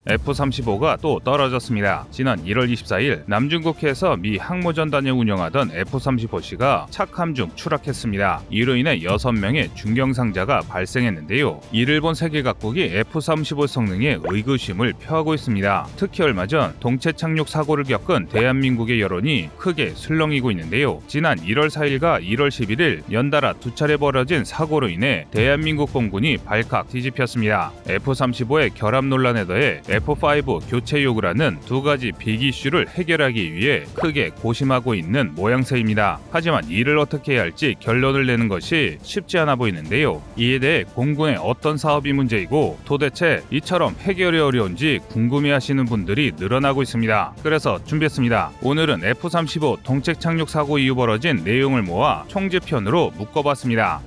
F-35가 또 떨어졌습니다. 지난 1월 24일 남중국해에서 미 항모전단을 운영하던 F-35C가 착함 중 추락했습니다. 이로 인해 6명의 중경상자가 발생했는데요. 이를 본 세계 각국이 F-35 성능에 의구심을 표하고 있습니다. 특히 얼마 전 동체 착륙 사고를 겪은 대한민국의 여론이 크게 술렁이고 있는데요. 지난 1월 4일과 1월 11일 연달아 2차례 벌어진 사고로 인해 대한민국 공군이 발칵 뒤집혔습니다. F-35의 결함 논란에 더해 F-5 교체 요구라는 두 가지 빅 이슈를 해결하기 위해 크게 고심하고 있는 모양새입니다. 하지만 이를 어떻게 해야 할지 결론을 내는 것이 쉽지 않아 보이는데요. 이에 대해 공군의 어떤 사업이 문제이고 도대체 이처럼 해결이 어려운지 궁금해하시는 분들이 늘어나고 있습니다. 그래서 준비했습니다. 오늘은 F-35 동체 착륙 사고 이후 벌어진 내용을 모아 총집편으로 묶어봤습니다.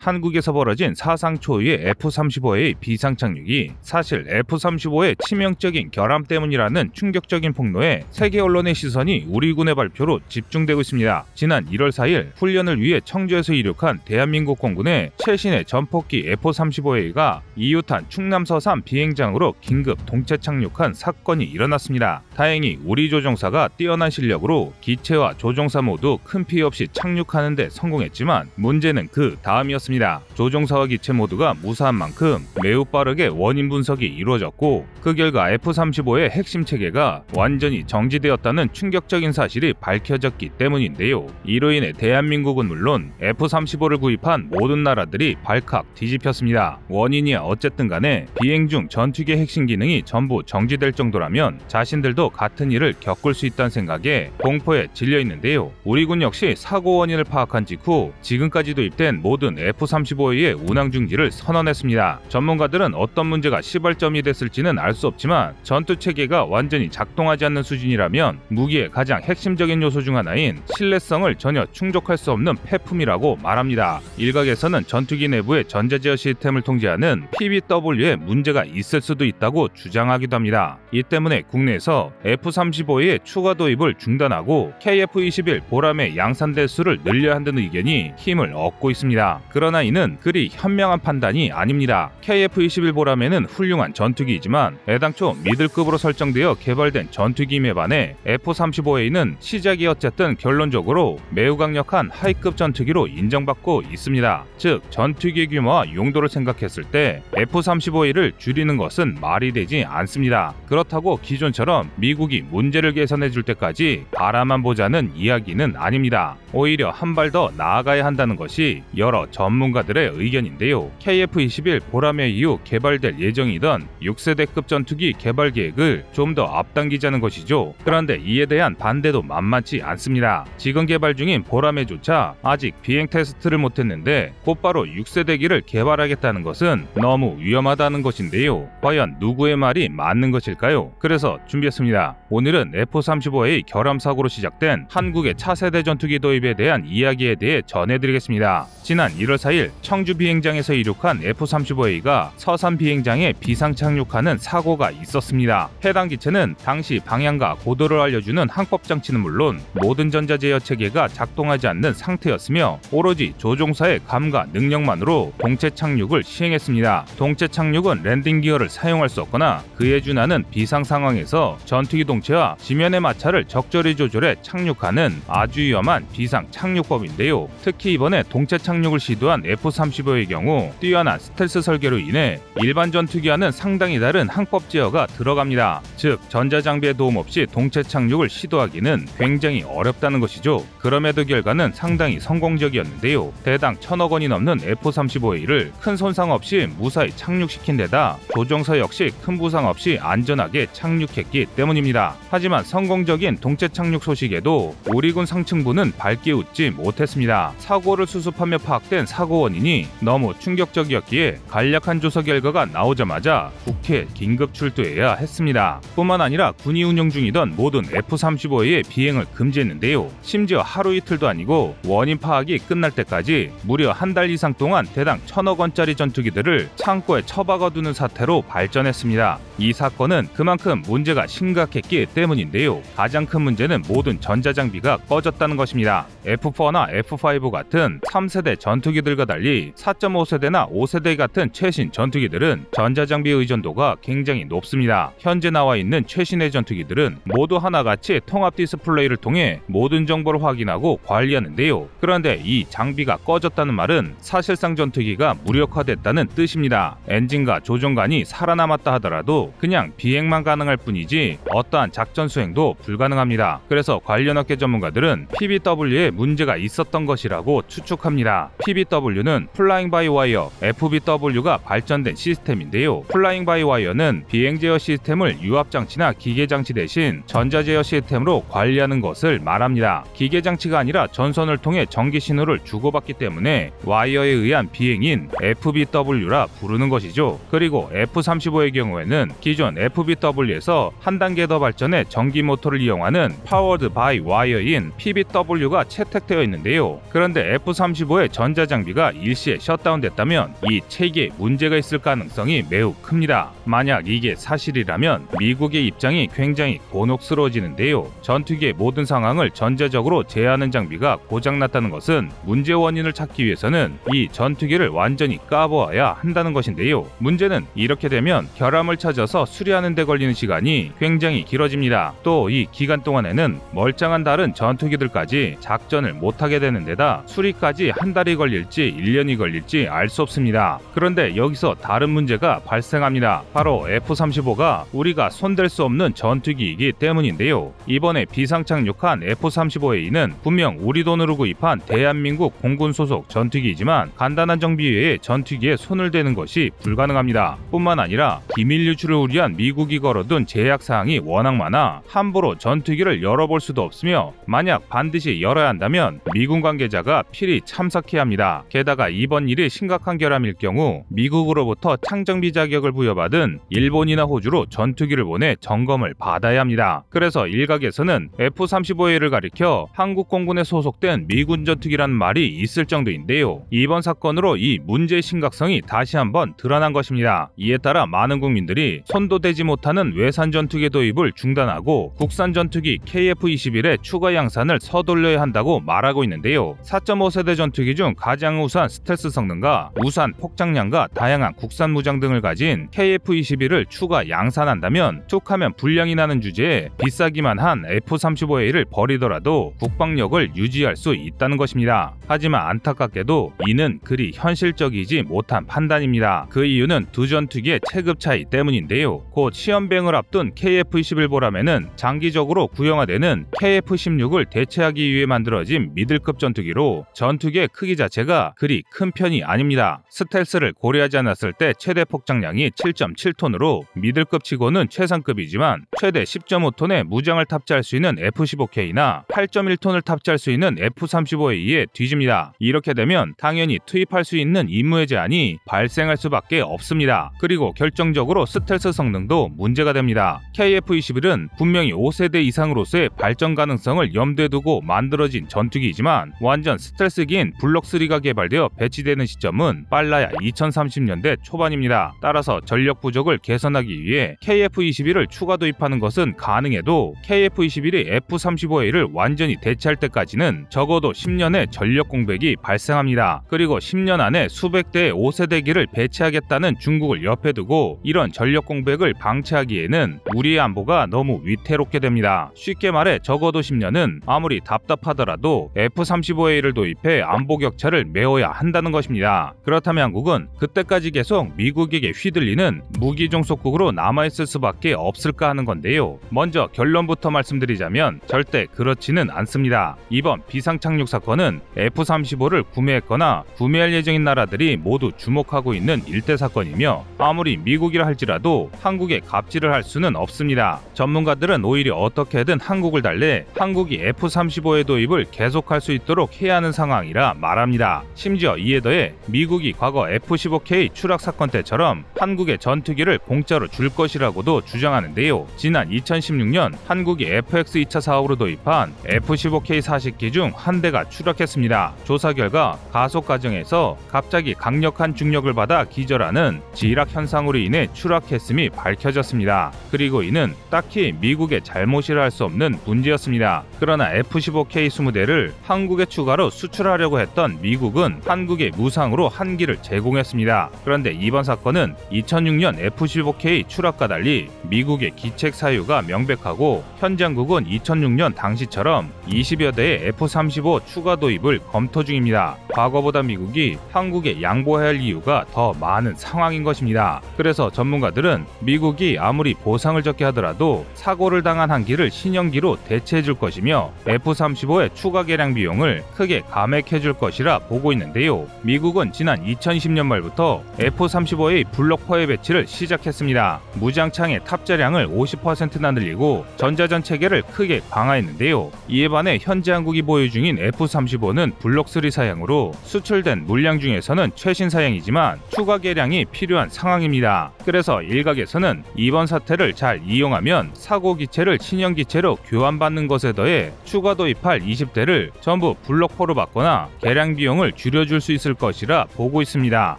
한국에서 벌어진 사상 초유의 F-35의 비상착륙이 사실 F-35의 치명적인 결함 때문이라는 충격적인 폭로에 세계 언론의 시선이 우리 군의 발표로 집중되고 있습니다. 지난 1월 4일 훈련을 위해 청주에서 이륙한 대한민국 공군의 최신의 전폭기 F-35A가 이유탄 충남 서산 비행장으로 긴급 동체 착륙한 사건이 일어났습니다. 다행히 우리 조종사가 뛰어난 실력으로 기체와 조종사 모두 큰 피해 없이 착륙하는 데 성공했지만 문제는 그 다음이었습니다. 조종사와 기체 모두가 무사한 만큼 매우 빠르게 원인 분석이 이루어졌고 그 결과 F-35의 핵심 체계가 완전히 정지되었다는 충격적인 사실이 밝혀졌기 때문인데요. 이로 인해 대한민국은 물론 F-35를 구입한 모든 나라들이 발칵 뒤집혔습니다. 원인이야 어쨌든 간에 비행 중 전투기의 핵심 기능이 전부 정지될 정도라면 자신들도 같은 일을 겪을 수 있다는 생각에 공포에 질려 있는데요. 우리 군 역시 사고 원인을 파악한 직후 지금까지 도입된 모든 F-35A의 운항 중지를 선언했습니다. 전문가들은 어떤 문제가 시발점이 됐을지는 알 수 없지만 전투 체계가 완전히 작동하지 않는 수준이라면 무기의 가장 핵심적인 요소 중 하나인 신뢰성을 전혀 충족할 수 없는 폐품이라고 말합니다. 일각에서는 전투기 내부의 전자제어 시스템을 통제하는 PBW에 문제가 있을 수도 있다고 주장하기도 합니다. 이 때문에 국내에서 F-35의 추가 도입을 중단하고 KF-21 보람의 양산 대수를 늘려야 한다는 의견이 힘을 얻고 있습니다. 그러나 이는 그리 현명한 판단이 아닙니다. KF-21 보람에는 훌륭한 전투기이지만 애당초 미들급으로 설정되어 개발된 전투기임에 반해 F-35A는 시작이 어쨌든 결론적으로 매우 강력한 하이급 전투기로 인정받고 있습니다. 즉 전투기의 규모와 용도를 생각했을 때 F-35A를 줄이는 것은 말이 되지 않습니다. 그렇다고 기존처럼 미국이 문제를 개선해 줄 때까지 바라만 보자는 이야기는 아닙니다. 오히려 한 발 더 나아가야 한다는 것이 여러 전문가들의 의견인데요. KF-21 보람의 이후 개발될 예정이던 6세대급 전투기 개발 계획을 좀 더 앞당기자는 것이죠. 그런데 이에 대한 반대도 만만치 않습니다. 지금 개발 중인 보람에조차 아직 비행 테스트를 못했는데 곧바로 6세대기를 개발하겠다는 것은 너무 위험하다는 것인데요. 과연 누구의 말이 맞는 것일까요? 그래서 준비했습니다. 오늘은 F-35A 결함 사고로 시작된 한국의 차세대 전투기 도입에 대한 이야기에 대해 전해드리겠습니다. 지난 1월 4일 청주 비행장에서 이륙한 F-35A가 서산 비행장에 비상 착륙하는 사고가 있었습니다. 해당 기체는 당시 방향과 고도를 알려주는 항법 장치는 물론 모든 전자제어 체계가 작동하지 않는 상태였으며 오로지 조종사의 감과 능력만으로 동체 착륙을 시행했습니다. 동체 착륙은 랜딩 기어를 사용할 수 없거나 그에 준하는 비상 상황에서 전투기 동체와 지면의 마찰을 적절히 조절해 착륙하는 아주 위험한 비상 착륙법인데요. 특히 이번에 동체 착륙을 시도한 F-35의 경우 뛰어난 스텔스 설계로 인해 일반 전투기와는 상당히 다른 항법 제어가 들어갑니다. 즉 전자장비의 도움 없이 동체 착륙을 시도하기는 굉장히 어렵다는 것이죠. 그럼에도 결과는 상당히 성공적이었는데요. 대당 1,000억 원이 넘는 F-35A를 큰 손상 없이 무사히 착륙시킨 데다 조종사 역시 큰 부상 없이 안전하게 착륙했기 때문입니다. 하지만 성공적인 동체 착륙 소식에도 우리 군 상층부는 밝게 웃지 못했습니다. 사고를 수습하며 파악된 사고 원인이 너무 충격적이었기에 간략한 조사 결과가 나오자마자 국회에 긴급 출두해야 했습니다. 뿐만 아니라 군이 운영 중이던 모든 F-35A의 비행을 금지했는데요. 심지어 하루 이틀도 아니고 원인 파악이 끝날 때까지 무려 한 달 이상 동안 대당 1,000억 원짜리 전투기들을 창고에 처박아두는 사태로 발전했습니다. 이 사건은 그만큼 문제가 심각했기 때문인데요. 가장 큰 문제는 모든 전자장비가 꺼졌다는 것입니다. F-4나 F-5 같은 3세대 전투기들 전투기들과 달리 4.5세대나 5세대 같은 최신 전투기들은 전자장비 의존도가 굉장히 높습니다. 현재 나와 있는 최신의 전투기들은 모두 하나같이 통합 디스플레이를 통해 모든 정보를 확인하고 관리하는데요. 그런데 이 장비가 꺼졌다는 말은 사실상 전투기가 무력화됐다는 뜻입니다. 엔진과 조종관이 살아남았다 하더라도 그냥 비행만 가능할 뿐이지 어떠한 작전 수행도 불가능합니다. 그래서 관련 업계 전문가들은 PBW에 문제가 있었던 것이라고 추측합니다. PBW는 플라잉 바이 와이어, FBW가 발전된 시스템인데요. 플라잉 바이 와이어는 비행 제어 시스템을 유압 장치나 기계 장치 대신 전자 제어 시스템으로 관리하는 것을 말합니다. 기계 장치가 아니라 전선을 통해 전기 신호를 주고받기 때문에 와이어에 의한 비행인 FBW라 부르는 것이죠. 그리고 F-35의 경우에는 기존 FBW에서 한 단계 더 발전해 전기 모터를 이용하는 파워드 바이 와이어인 PBW가 채택되어 있는데요. 그런데 F-35의 전자장비가 일시에 셧다운됐다면 이 체계에 문제가 있을 가능성이 매우 큽니다. 만약 이게 사실이라면 미국의 입장이 굉장히 곤혹스러워지는데요. 전투기의 모든 상황을 전자적으로 제어하는 장비가 고장났다는 것은 문제 원인을 찾기 위해서는 이 전투기를 완전히 까보아야 한다는 것인데요. 문제는 이렇게 되면 결함을 찾아서 수리하는 데 걸리는 시간이 굉장히 길어집니다. 또 이 기간 동안에는 멀쩡한 다른 전투기들까지 작전을 못하게 되는 데다 수리까지 한 달이 걸릴지 1년이 걸릴지 알 수 없습니다. 그런데 여기서 다른 문제가 발생합니다. 바로 F-35가 우리가 손댈 수 없는 전투기이기 때문인데요. 이번에 비상 착륙한 F-35A는 분명 우리 돈으로 구입한 대한민국 공군 소속 전투기이지만 간단한 정비 외에 전투기에 손을 대는 것이 불가능합니다. 뿐만 아니라 기밀 유출을 우려한 미국이 걸어둔 제약사항이 워낙 많아 함부로 전투기를 열어볼 수도 없으며 만약 반드시 열어야 한다면 미군 관계자가 필히 참석해야 합니다. 게다가 이번 일이 심각한 결함일 경우 미국으로부터 창정비 자격을 부여받은 일본이나 호주로 전투기를 보내 점검을 받아야 합니다. 그래서 일각에서는 F-35A를 가리켜 한국 공군에 소속된 미군 전투기라는 말이 있을 정도인데요. 이번 사건으로 이 문제의 심각성이 다시 한번 드러난 것입니다. 이에 따라 많은 국민들이 손도 대지 못하는 외산 전투기 도입을 중단하고 국산 전투기 KF-21의 추가 양산을 서둘러야 한다고 말하고 있는데요. 4.5세대 전투기 중 가장 우수한 스텔스 성능과 우수한 폭장량과 다양한 국산 무장 등을 가진 KF-21을 추가 양산한다면 툭하면 불량이 나는 주제에 비싸기만 한 F-35A를 버리더라도 국방력을 유지할 수 있다는 것입니다. 하지만 안타깝게도 이는 그리 현실적이지 못한 판단입니다. 그 이유는 두 전투기의 체급 차이 때문인데요. 곧 시험비행을 앞둔 KF-21보람에는 장기적으로 구형화되는 KF-16을 대체하기 위해 만들어진 미들급 전투기로 전투기의 크기 자체가 그리 큰 편이 아닙니다. 스텔스를 고려하지 않았을 때 최대 폭장량이 7.7톤으로 미들급 치고는 최상급이지만 최대 10.5톤의 무장을 탑재할 수 있는 F-15K나 8.1톤을 탑재할 수 있는 F-35A에 뒤집니다. 이렇게 되면 당연히 투입할 수 있는 임무의 제한이 발생할 수밖에 없습니다. 그리고 결정적으로 스텔스 성능도 문제가 됩니다. KF-21은 분명히 5세대 이상으로서의 발전 가능성을 염두에 두고 만들어진 전투기이지만 완전 스텔스기인 블록3가 개발되어 배치되는 시점은 빨라야 2030년대 초반입니다. 따라서 전력 부족을 개선하기 위해 KF-21을 추가 도입하는 것은 가능해도 KF-21이 F-35A를 완전히 대체할 때까지는 적어도 10년의 전력 공백이 발생합니다. 그리고 10년 안에 수백 대의 5세대기를 배치하겠다는 중국을 옆에 두고 이런 전력 공백을 방치하기에는 우리의 안보가 너무 위태롭게 됩니다. 쉽게 말해 적어도 10년은 아무리 답답하더라도 F-35A를 도입해 안보 격차를 메워야 한다는 것입니다. 그렇다면 한국은 그때까지 계속 미국에게 휘둘리는 무기 종속국으로 남아있을 수밖에 없을까 하는 건데요. 먼저 결론부터 말씀드리자면 절대 그렇지는 않습니다. 이번 비상 착륙 사건은 F-35를 구매했거나 구매할 예정인 나라들이 모두 주목하고 있는 일대 사건이며 아무리 미국이라 할지라도 한국에 갑질을 할 수는 없습니다. 전문가들은 오히려 어떻게든 한국을 달래 한국이 F-35의 도입을 계속할 수 있도록 해야 하는 상황이라 말합니다. 심지어 이에 더해 미국이 과거 F-15K 추락 사건 때처럼 한국의 전투기를 공짜로 줄 것이라고도 주장하는데요. 지난 2016년 한국이 FX 2차 사업으로 도입한 F-15K 40기 중 한 대가 추락했습니다. 있습니다. 조사 결과 가속 과정에서 갑자기 강력한 중력을 받아 기절하는 지락 현상으로 인해 추락했음이 밝혀졌습니다. 그리고 이는 딱히 미국의 잘못이라 할 수 없는 문제였습니다. 그러나 F-15K 20대를 한국에 추가로 수출하려고 했던 미국은 한국에 무상으로 한 기를 제공했습니다. 그런데 이번 사건은 2006년 F-15K 추락과 달리 미국의 기책 사유가 명백하고 현장국은 2006년 당시처럼 20여 대의 F-35 추가 도입을 검토 중입니다. 과거보다 미국이 한국에 양보해야 할 이유가 더 많은 상황인 것입니다. 그래서 전문가들은 미국이 아무리 보상을 적게 하더라도 사고를 당한 한 기를 신형기로 대체해 줄 것이며 F-35의 추가 개량 비용을 크게 감액해 줄 것이라 보고 있는데요. 미국은 지난 2020년 말부터 F-35의 블록포의 배치를 시작했습니다. 무장창의 탑재량을 50%나 늘리고 전자전 체계를 크게 강화했는데요. 이에 반해 현재 한국이 보유 중인 F-35는 블록3 사양으로 수출된 물량 중에서는 최신 사양이지만 추가 개량이 필요한 상황입니다. 그래서 일각에서는 이번 사태를 잘 이용하면 사고 기체를 신형 기체로 교환받는 것에 더해 추가 도입할 20대를 전부 블록4로 바꾸거나 개량 비용을 줄여줄 수 있을 것이라 보고 있습니다.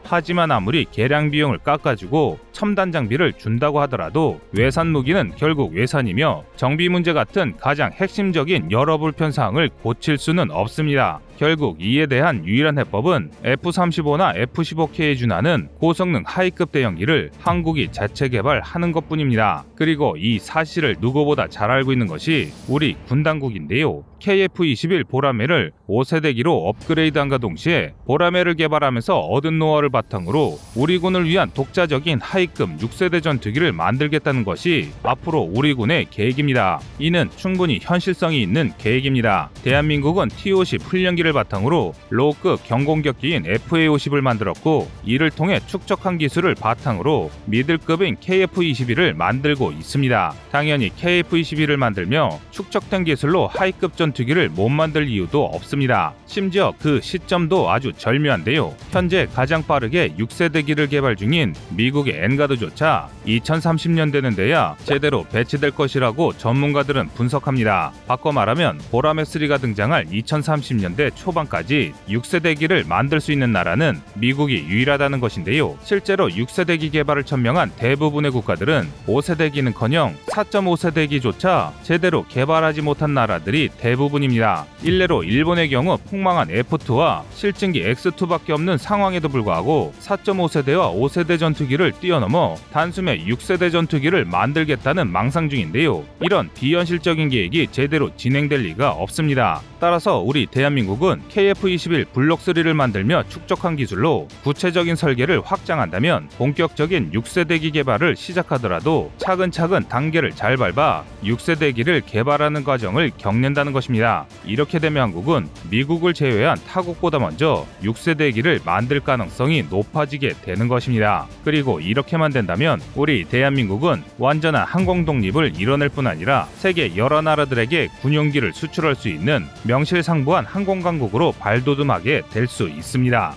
하지만 아무리 개량 비용을 깎아주고 첨단 장비를 준다고 하더라도 외산 무기는 결국 외산이며 정비 문제 같은 가장 핵심적인 여러 불편사항을 고칠 수는 없습니다. 결국 이에 대한 유일한 해법은 F-35나 F-15K에 준하는 고성능 하이급 대형기를 한국이 자체 개발하는 것뿐입니다. 그리고 이 사실을 누구보다 잘 알고 있는 것이 우리 군 당국인데요. KF-21 보라매를 5세대기로 업그레이드함과 동시에 보라매를 개발하면서 얻은 노하우를 바탕으로 우리 군을 위한 독자적인 하이급 6세대 전투기를 만들겠다는 것이 앞으로 우리 군의 계획입니다. 이는 충분히 현실성이 있는 계획입니다. 대한민국은 T-50 훈련기를 바탕으로 로우급 경공격기인 FA-50을 만들었고 이를 통해 축적한 기술을 바탕으로 미들급인 KF-21을 만들고 있습니다. 당연히 KF-21을 만들며 축적된 기술로 하이급 전투기를 못 만들 이유도 없습니다. 심지어 그 시점도 아주 절묘한데요. 현재 가장 빠르게 6세대기를 개발 중인 미국의 엔가드조차 2030년대는 돼야 제대로 배치될 것이라고 전문가들은 분석합니다. 바꿔 말하면 보라매3가 등장할 2030년대 초반까지 6세대기를 만들 수 있는 나라는 미국이 유일하다는 것인데요. 실제로 6세대기 개발을 천명한 대부분의 국가들은 5세대기는커녕 4.5세대기조차 제대로 개발하지 못한 나라들이 대부분입니다. 일례로 일본의 경우 폭망한 F2와 실증기 X2밖에 없는 상황에도 불구하고 4.5세대와 5세대 전투기를 뛰어넘어 단숨에 6세대 전투기를 만들겠다는 망상 중인데요. 이런 비현실적인 계획이 제대로 진행될 리가 없습니다. 따라서 우리 대한민국은 KF-21 블록3를 만들며 축적한 기술로 구체적인 설계를 확장한다면 본격적인 6세대기 개발을 시작하더라도 차근차근 단계를 잘 밟아 6세대기를 개발하는 과정을 겪는다는 것입니다. 이렇게 되면 한국은 미국을 제외한 타국보다 먼저 6세대기를 만들 가능성이 높아지게 되는 것입니다. 그리고 이렇게만 된다면 우리 대한민국은 완전한 항공 독립을 이뤄낼 뿐 아니라 세계 여러 나라들에게 군용기를 수출할 수 있는 명실상부한 항공 강국으로 발돋움하게 될 수 있습니다.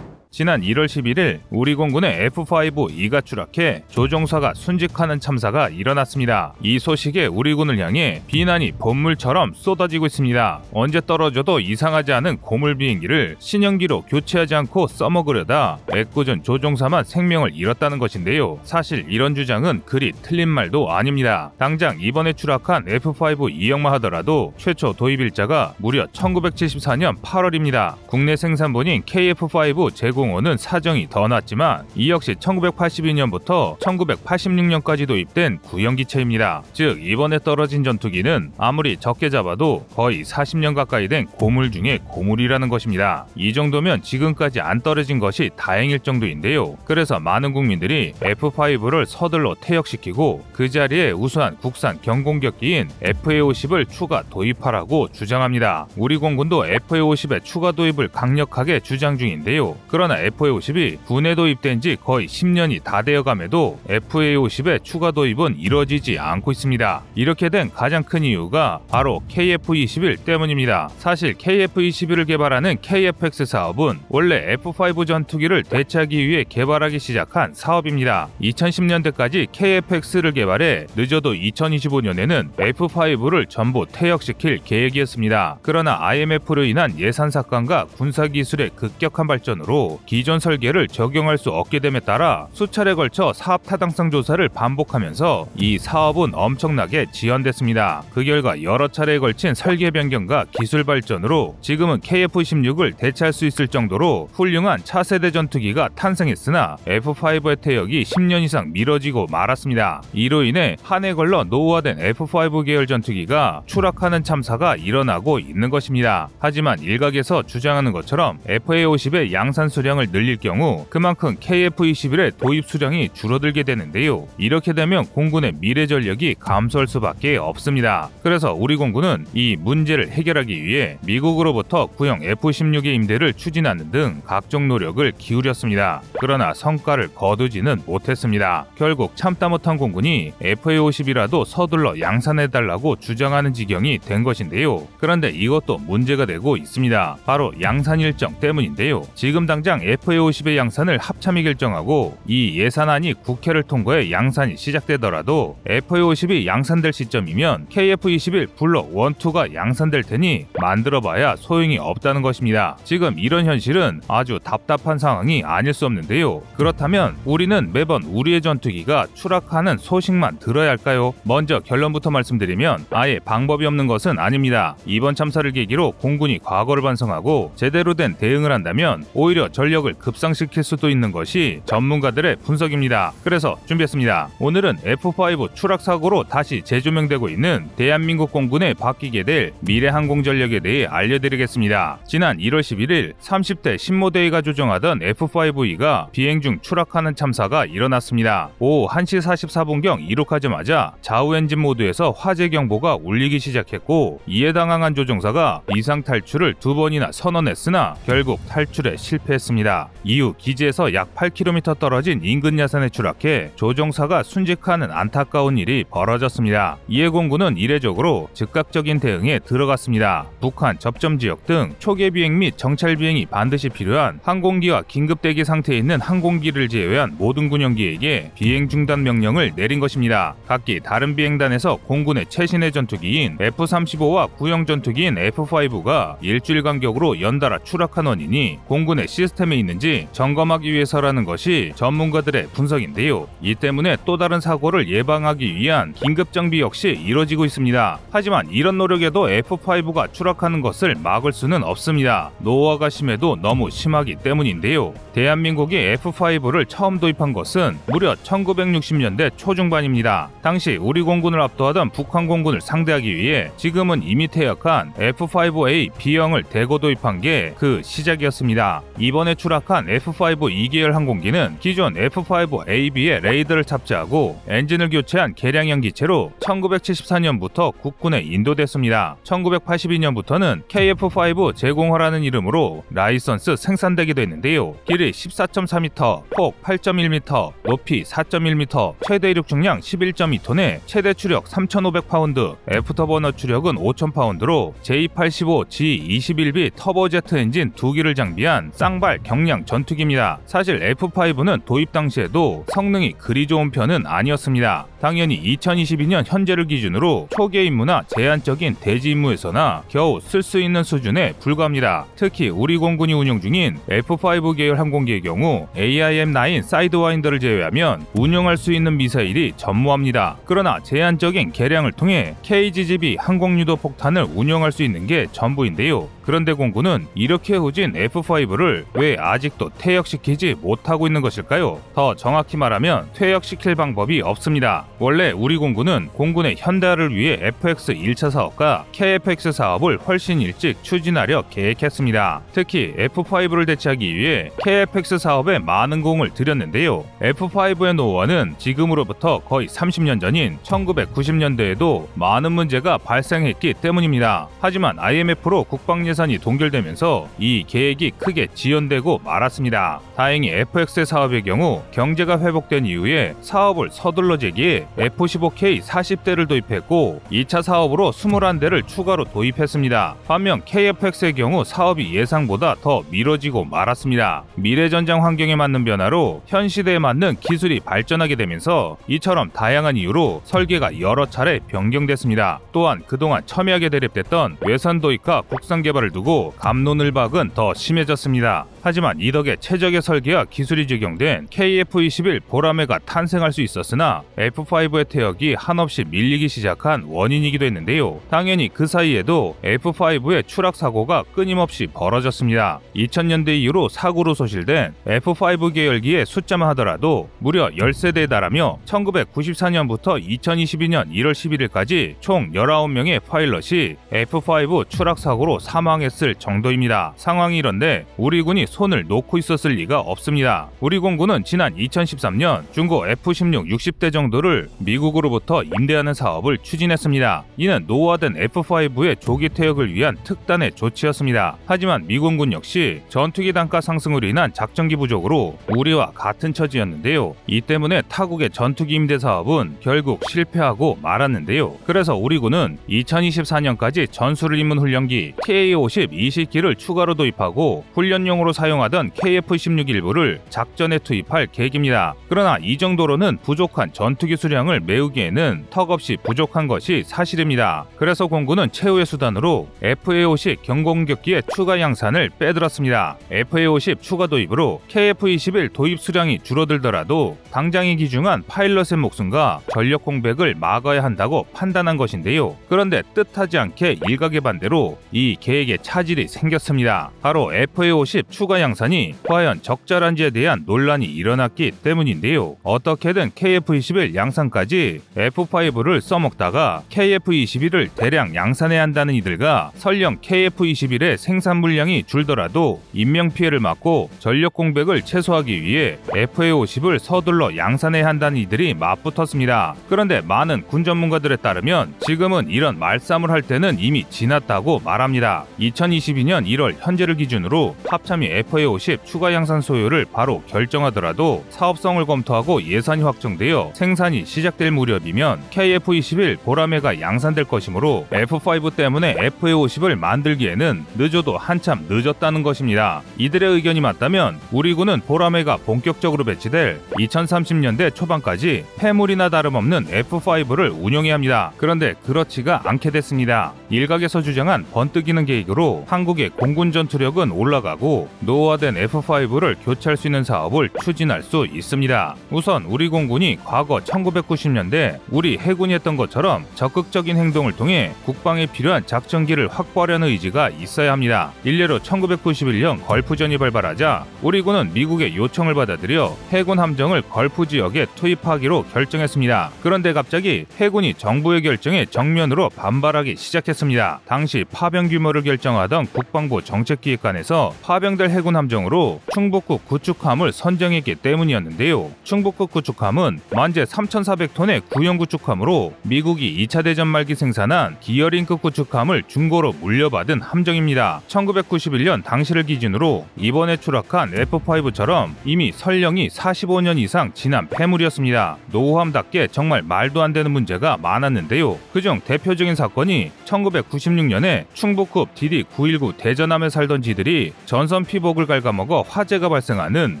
지난 1월 11일 우리 공군의 F-5E가 추락해 조종사가 순직하는 참사가 일어났습니다. 이 소식에 우리 군을 향해 비난이 본물처럼 쏟아지고 있습니다. 언제 떨어져도 이상하지 않은 고물 비행기를 신형기로 교체하지 않고 써먹으려다 애꿎은 조종사만 생명을 잃었다는 것인데요. 사실 이런 주장은 그리 틀린 말도 아닙니다. 당장 이번에 추락한 F-5E형만 하더라도 최초 도입일자가 무려 1974년 8월입니다. 국내 생산본인 KF-5 제공호는 사정이 더 낫지만 이 역시 1982년부터 1986년까지 도입된 구형기체입니다. 즉 이번에 떨어진 전투기는 아무리 적게 잡아도 거의 40년 가까이 된 고물 중에 고물이라는 것입니다. 이 정도면 지금까지 안 떨어진 것이 다행일 정도인데요. 그래서 많은 국민들이 F-5를 서둘러 퇴역시키고 그 자리에 우수한 국산 경공격기인 FA-50을 추가 도입하라고 주장합니다. 우리 공군도 FA-50의 추가 도입을 강력하게 주장 중인데요. 그러나 그러나 FA50이 군에 도입된 지 거의 10년이 다 되어감에도 FA50의 추가 도입은 이뤄지지 않고 있습니다. 이렇게 된 가장 큰 이유가 바로 KF-21 때문입니다. 사실 KF-21을 개발하는 KF-X 사업은 원래 F5 전투기를 대체하기 위해 개발하기 시작한 사업입니다. 2010년대까지 KF-X를 개발해 늦어도 2025년에는 F5를 전부 퇴역시킬 계획이었습니다. 그러나 IMF로 인한 예산 삭감과 군사기술의 급격한 발전으로 기존 설계를 적용할 수 없게 됨에 따라 수차례 걸쳐 사업 타당성 조사를 반복하면서 이 사업은 엄청나게 지연됐습니다. 그 결과 여러 차례에 걸친 설계 변경과 기술 발전으로 지금은 KF-16을 대체할 수 있을 정도로 훌륭한 차세대 전투기가 탄생했으나 F5의 퇴역이 10년 이상 미뤄지고 말았습니다. 이로 인해 한 해 걸러 노후화된 F5 계열 전투기가 추락하는 참사가 일어나고 있는 것입니다. 하지만 일각에서 주장하는 것처럼 FA50의 양산 수량을 늘릴 경우 그만큼 KF-21의 도입 수량이 줄어들게 되는데요. 이렇게 되면 공군의 미래 전력이 감소할 수밖에 없습니다. 그래서 우리 공군은 이 문제를 해결하기 위해 미국으로부터 구형 F-16의 임대를 추진하는 등 각종 노력을 기울였습니다. 그러나 성과를 거두지는 못했습니다. 결국 참다 못한 공군이 FA50이라도 서둘러 양산해달라고 주장하는 지경이 된 것인데요. 그런데 이것도 문제가 되고 있습니다. 바로 양산 일정 때문인데요. 지금 당장 FA50의 양산을 합참이 결정하고 이 예산안이 국회를 통과해 양산이 시작되더라도 FA50이 양산될 시점이면 KF-21 블록 1, 2가 양산될 테니 만들어봐야 소용이 없다는 것입니다. 지금 이런 현실은 아주 답답한 상황이 아닐 수 없는데요. 그렇다면 우리는 매번 우리의 전투기가 추락하는 소식만 들어야 할까요? 먼저 결론부터 말씀드리면 아예 방법이 없는 것은 아닙니다. 이번 참사를 계기로 공군이 과거를 반성하고 제대로 된 대응을 한다면 오히려 전력을 급상시킬 수도 있는 것이 전문가들의 분석입니다. 그래서 준비했습니다. 오늘은 F5 추락 사고로 다시 재조명되고 있는 대한민국 공군에 바뀌게 될 미래 항공 전력에 대해 알려드리겠습니다. 지난 1월 11일 30대 신모대위가 조정하던 F5E가 비행 중 추락하는 참사가 일어났습니다. 오후 1시 44분경 이륙하자마자 좌우 엔진 모드에서 화재 경보가 울리기 시작했고 이에 당황한 조종사가 비상 탈출을 2번이나 선언했으나 결국 탈출에 실패했습니다. 이후 기지에서 약 8km 떨어진 인근 야산에 추락해 조종사가 순직하는 안타까운 일이 벌어졌습니다. 이에 공군은 이례적으로 즉각적인 대응에 들어갔습니다. 북한 접점 지역 등 초계 비행 및 정찰 비행이 반드시 필요한 항공기와 긴급 대기 상태에 있는 항공기를 제외한 모든 군용기에게 비행 중단 명령을 내린 것입니다. 각기 다른 비행단에서 공군의 최신의 전투기인 F-35와 구형 전투기인 F-5가 일주일 간격으로 연달아 추락한 원인이 공군의 시스템에 있는지 점검하기 위해서라는 것이 전문가들의 분석인데요. 이 때문에 또 다른 사고를 예방하기 위한 긴급 정비 역시 이뤄지고 있습니다. 하지만 이런 노력에도 F5가 추락하는 것을 막을 수는 없습니다. 노후화가 심해도 너무 심하기 때문인데요. 대한민국이 F5를 처음 도입한 것은 무려 1960년대 초중반입니다. 당시 우리 공군을 압도하던 북한 공군을 상대하기 위해 지금은 이미 퇴역한 F5A B형을 대거 도입한 게 그 시작이었습니다. 이번에 추락한 F5 2계열 항공기는 기존 F5AB의 레이더를 탑재하고 엔진을 교체한 개량형 기체로 1974년부터 국군에 인도됐습니다. 1982년부터는 KF-5 제공허라는 이름으로 라이선스 생산되기도 했는데요. 길이 14.4m, 폭 8.1m, 높이 4.1m, 최대 이륙 중량 11.2톤에 최대 추력 3,500파운드, 애프터버너 추력은 5,000파운드로 J85G21B 터보제트 엔진 2기를 장비한 쌍발 경량 전투기입니다. 사실 F5는 도입 당시에도 성능이 그리 좋은 편은 아니었습니다. 당연히 2022년 현재를 기준으로 초기의 임무나 제한적인 대지 임무에서나 겨우 쓸 수 있는 수준에 불과합니다. 특히 우리 공군이 운용 중인 F5 계열 항공기의 경우 AIM-9 사이드와인더를 제외하면 운용할 수 있는 미사일이 전무합니다. 그러나 제한적인 개량을 통해 KGGB 항공유도 폭탄을 운용할 수 있는 게 전부인데요. 그런데 공군은 이렇게 후진 F5를 왜 아직도 퇴역시키지 못하고 있는 것일까요? 더 정확히 말하면 퇴역시킬 방법이 없습니다. 원래 우리 공군은 공군의 현대화를 위해 FX 1차 사업과 KFX 사업을 훨씬 일찍 추진하려 계획했습니다. 특히 F5를 대체하기 위해 KFX 사업에 많은 공을 들였는데요. F5의 노후화는 지금으로부터 거의 30년 전인 1990년대에도 많은 문제가 발생했기 때문입니다. 하지만 IMF로 국방 예산이 동결되면서 이 계획이 크게 지연되고 폐쇄되고 말았습니다. 다행히 FX의 사업의 경우 경제가 회복된 이후에 사업을 서둘러 재개해 F-15K 40대를 도입했고 2차 사업으로 21대를 추가로 도입했습니다. 반면 KF-X의 경우 사업이 예상보다 더 미뤄지고 말았습니다. 미래전장 환경에 맞는 변화로 현 시대에 맞는 기술이 발전하게 되면서 이처럼 다양한 이유로 설계가 여러 차례 변경됐습니다. 또한 그동안 첨예하게 대립됐던 외산 도입과 국산 개발을 두고 갑론을박은 더 심해졌습니다. 하지만 이 덕에 최적의 설계와 기술이 적용된 KF-21 보라매가 탄생할 수 있었으나 F5의 퇴역이 한없이 밀리기 시작한 원인이기도 했는데요. 당연히 그 사이에도 F5의 추락 사고가 끊임없이 벌어졌습니다. 2000년대 이후로 사고로 소실된 F5 계열기의 숫자만 하더라도 무려 10세대에 달하며 1994년부터 2022년 1월 11일까지 총 19명의 파일럿이 F5 추락 사고로 사망했을 정도입니다. 상황이 이런데 우리 군이 손을 놓고 있었을 리가 없습니다. 우리 공군은 지난 2013년 중고 F-16 60대 정도를 미국으로부터 임대하는 사업을 추진했습니다. 이는 노후화된 F5의 조기 퇴역을 위한 특단의 조치였습니다. 하지만 미군군 역시 전투기 단가 상승으로 인한 작전기 부족으로 우리와 같은 처지였는데요. 이 때문에 타국의 전투기 임대 사업은 결국 실패하고 말았는데요. 그래서 우리 군은 2024년까지 전술을 입문 훈련기 TA-50 20기를 추가로 도입하고 훈련용으로 사용하던 KF-16 일부를 작전에 투입할 계획입니다. 그러나 이 정도로는 부족한 전투기 수량을 메우기에는 턱없이 부족한 것이 사실입니다. 그래서 공군은 최후의 수단으로 FA-50 경공격기의 추가 양산을 빼들었습니다. FA-50 추가 도입으로 KF-21 도입 수량이 줄어들더라도 당장이 기중한 파일럿의 목숨과 전력 공백을 막아야 한다고 판단한 것인데요. 그런데 뜻하지 않게 일각의 반대로 이 계획에 차질이 생겼습니다. 바로 FA-50 추가 양산이 과연 적절한지에 대한 논란이 일어났기 때문인데요. 어떻게든 KF-21 양산까지 F5를 써먹다가 KF-21을 대량 양산해야 한다는 이들과 설령 KF-21의 생산 물량이 줄더라도 인명피해를 막고 전력 공백을 최소화하기 위해 FA-50을 서둘러 양산해야 한다는 이들이 맞붙었습니다. 그런데 많은 군 전문가들에 따르면 지금은 이런 말싸움을 할 때는 이미 지났다고 말합니다. 2022년 1월 현재를 기준으로 합참이 FA-50 추가 양산 소요를 바로 결정하더라도 사업성을 검토하고 예산이 확정되어 생산이 시작될 무렵이면 KF-21 보라매가 양산될 것이므로 F5 때문에 FA-50을 만들기에는 늦어도 한참 늦었다는 것입니다. 이들의 의견이 맞다면 우리 군은 보라매가 본격적으로 배치될 2030년대 초반까지 폐물이나 다름없는 F5를 운용해야 합니다. 그런데 그렇지가 않게 됐습니다. 일각에서 주장한 번뜩이는 계획으로 한국의 공군 전투력은 올라가고 노후화된 F5를 교체할 수 있는 사업을 추진할 수 있습니다. 우선 우리 공군이 과거 1990년대 우리 해군이 했던 것처럼 적극적인 행동을 통해 국방에 필요한 작전기를 확보하려는 의지가 있어야 합니다. 일례로 1991년 걸프전이 발발하자 우리 군은 미국의 요청을 받아들여 해군 함정을 걸프 지역에 투입하기로 결정했습니다. 그런데 갑자기 해군이 정부의 결정에 정면으로 반발하기 시작했습니다. 당시 파병 규모를 결정하던 국방부 정책기획관에서 파병될 해군 함정으로 충북급 구축함을 선정했기 때문이었는데요. 충북급 구축함은 만재 3,400톤의 구형 구축함으로 미국이 2차 대전 말기 생산한 기어링급 구축함을 중고로 물려받은 함정입니다. 1991년 당시를 기준으로 이번에 추락한 F5처럼 이미 설령이 45년 이상 지난 폐물이었습니다. 노후함답게 정말 말도 안 되는 문제가 많았는데요. 그중 대표적인 사건이 1996년에 충북급 DD-919 대전함에 살던 지들이 전선 피복을 갉아먹어 화재가 발생하는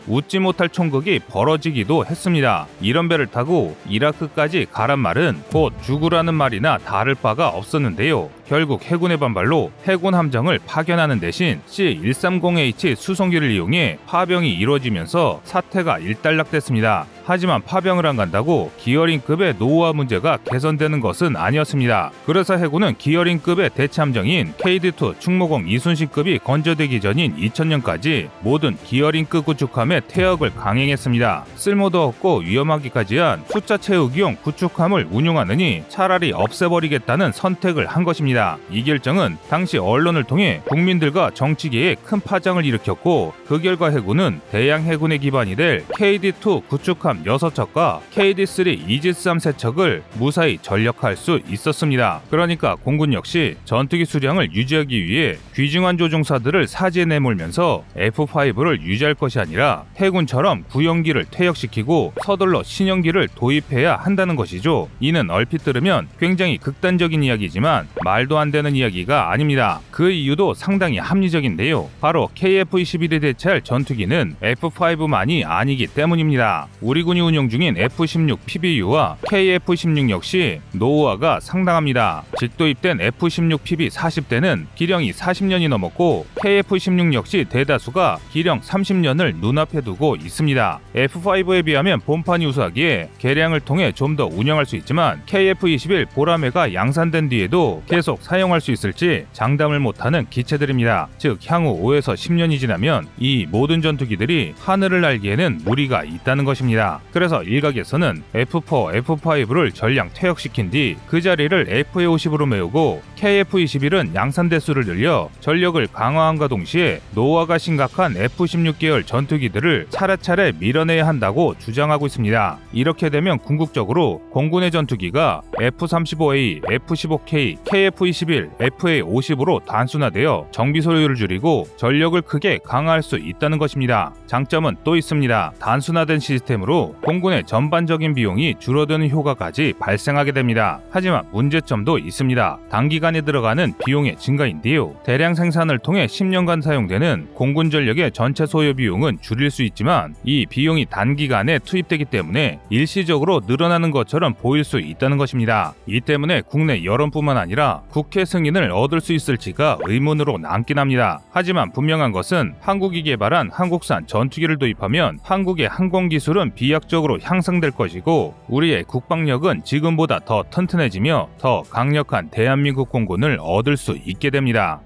웃지 못할 총극이 벌어지기도 했습니다. 이런 배를 타고 이라크까지 가란 말은 곧 죽으라는 말이나 다를 바가 없었는데요. 결국 해군의 반발로 해군 함정을 파견하는 대신 C-130H 수송기를 이용해 파병이 이루어지면서 사태가 일단락됐습니다. 하지만 파병을 안 간다고 기어링급의 노후화 문제가 개선되는 것은 아니었습니다. 그래서 해군은 기어링급의 대체함정인 KD-2 충무공 이순신급이 건조되기 전인 2000년까지 모든 기어링급 구축함의 퇴역을 강행했습니다. 쓸모도 없고 위험하기까지 한 숫자 채우기용 구축함을 운용하느니 차라리 없애버리겠다는 선택을 한 것입니다. 했습니다. 이 결정은 당시 언론을 통해 국민들과 정치계에 큰 파장을 일으켰고 그 결과 해군은 대양 해군의 기반이 될 KD-2 구축함 6척과 KD-3 이지스-3 3척을 무사히 전력할 수 있었습니다. 그러니까 공군 역시 전투기 수량을 유지하기 위해 귀중한 조종사들을 사지에 내몰면서 F-5를 유지할 것이 아니라 해군처럼 구형기를 퇴역시키고 서둘러 신형기를 도입해야 한다는 것이죠. 이는 얼핏 들으면 굉장히 극단적인 이야기지만 말도 안 되는 이야기가 아닙니다. 그 이유도 상당히 합리적인데요. 바로 KF-21이 대체할 전투기는 F-5만이 아니기 때문입니다. 우리 군이 운용 중인 F-16 PBU와 KF-16 역시 노후화가 상당합니다. 직도입된 F-16 PB 40대는 기령이 40년이 넘었고 KF-16 역시 대다수가 기령 30년을 눈앞에 두고 있습니다. F-5에 비하면 본판이 우수하기에 개량을 통해 좀 더 운영할 수 있지만 KF-21 보라매가 양산된 뒤에도 계속 사용할 수 있을지 장담을 못하는 기체들입니다. 즉 향후 5에서 10년이 지나면 이 모든 전투기들이 하늘을 날기에는 무리가 있다는 것입니다. 그래서 일각에서는 F4, F5를 전량 퇴역시킨 뒤 그 자리를 FA-50으로 메우고 KF-21은 양산 대수를 늘려 전력을 강화함과 동시에 노후화가 심각한 F-16 계열 전투기들을 차례차례 밀어내야 한다고 주장하고 있습니다. 이렇게 되면 궁극적으로 공군의 전투기가 F-35A, F-15K, KF-21, FA-50으로 단순화되어 정비 소요를 줄이고 전력을 크게 강화할 수 있다는 것입니다. 장점은 또 있습니다. 단순화된 시스템으로 공군의 전반적인 비용이 줄어드는 효과까지 발생하게 됩니다. 하지만 문제점도 있습니다. 단기간에 들어가는 비용의 증가인데요. 대량 생산을 통해 10년간 사용되는 공군 전력의 전체 소요 비용은 줄일 수 있지만 이 비용이 단기간에 투입되기 때문에 일시적으로 늘어나는 것처럼 보일 수 있다는 것입니다. 이 때문에 국내 여론뿐만 아니라 국회 승인을 얻을 수 있을지가 의문으로 남긴 합니다. 하지만 분명한 것은 한국이 개발한 한국산 전투기를 도입하면 한국의 항공기술은 비약적으로 향상될 것이고 우리의 국방력은 지금보다 더 튼튼해지며 더 강력한 대한민국 공군을 얻을 수 있게 됩니다.